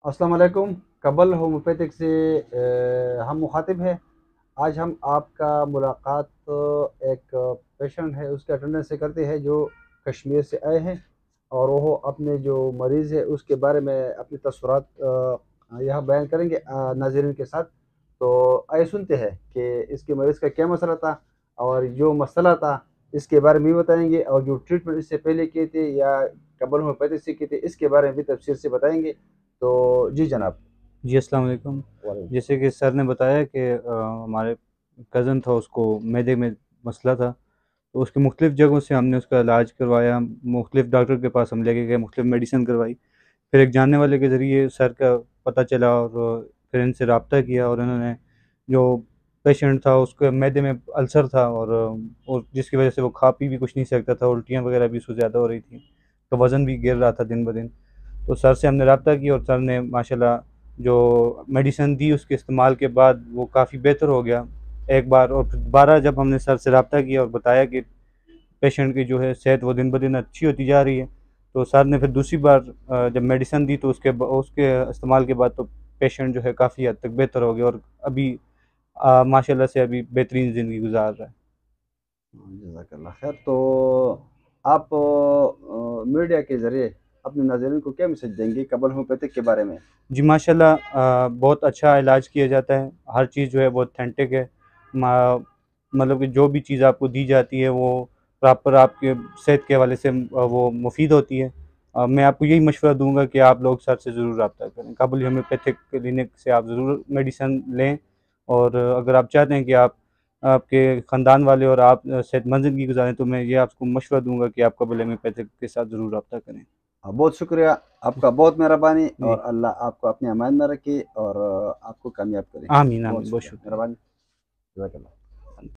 अस्सलाम वालेकुम। कबल होम्योपैथिक से हम मुखातिब हैं। आज हम आपका मुलाकात एक पेशेंट है उसके अटेंडेंस से करते हैं जो कश्मीर से आए हैं और वो अपने जो मरीज़ है उसके बारे में अपने तसव्वुरात यहाँ बयान करेंगे नाज़रीन के साथ। तो आइए सुनते हैं कि इसके मरीज़ का क्या मसला था और जो मसला था इसके बारे में भी बताएंगे और जो ट्रीटमेंट इससे पहले किए थे या कबल होम्योपैथिक से किए थे इसके बारे में भी तफसील से बताएंगे। तो जी जनाब। जी, अस्सलाम वालेकुम। वालेकुम। जैसे कि सर ने बताया कि हमारे कज़न था, उसको मैदे में मसला था। तो उसके मुख्तलिफ़ जगहों से हमने उसका इलाज करवाया, मुख्तलिफ़ डॉक्टर के पास हम लेके गए, मुख्तलिफ़ मेडिसिन करवाई। फिर एक जानने वाले के ज़रिए सर का पता चला और फिर इनसे रब्ता किया और इन्होंने जो पेशेंट था उसके मैदे में अल्सर था और जिसकी वजह से वो खा पी भी कुछ नहीं सकता था, उल्टियाँ वगैरह भी उसको ज़्यादा हो रही थी। तो वज़न भी गिर रहा था दिन ब दिन। तो सर से हमने रब्ता किया और सर ने माशाल्लाह जो मेडिसिन दी उसके इस्तेमाल के बाद वो काफ़ी बेहतर हो गया। एक बार और फिर दोबारा जब हमने सर से रब्ता किया और बताया कि पेशेंट की जो है सेहत वो दिन ब दिन अच्छी होती जा रही है, तो सर ने फिर दूसरी बार जब मेडिसिन दी तो उसके इस्तेमाल के बाद तो पेशेंट जो है काफ़ी हद तक बेहतर हो गया और अभी माशाल्लाह से अभी बेहतरीन ज़िंदगी गुज़ार रहा है। जज़ाकल्लाह खैर। तो आप मीडिया के ज़रिए अपने नाज़रीन को क्या मैसेज देंगे कबल होम्योपैथिक के बारे में? जी माशाल्लाह, बहुत अच्छा इलाज किया जाता है, हर चीज़ जो है वो ऑथेंटिक है। मा मतलब कि जो भी चीज़ आपको दी जाती है वो प्रॉपर आपके सेहत के हवाले से वो मुफ़ीद होती है। मैं आपको यही मशवरा दूँगा कि आप लोग सर से ज़रूर रब्ता करें। काबुली होम्योपैथिक क्लिनिक से आप ज़रूर मेडिसिन लें और अगर आप चाहते हैं कि आपके ख़ानदान वाले और आप सेहतमंद ज़िंदगी गुज़ारें, तो मैं ये आपको मशवरा दूँगा कि आप काबुली होम्योपैथिक के साथ ज़रूर रब्ता करें। बहुत शुक्रिया, आपका बहुत मेहरबानी और जी, अल्लाह आपको अपने अमान में रखे और आपको कामयाब करे। आमीन, बहुत आमीन, बहुत शुक्रिया, शुक्रिया। मेहरबानी। जज़ाकल्लाह।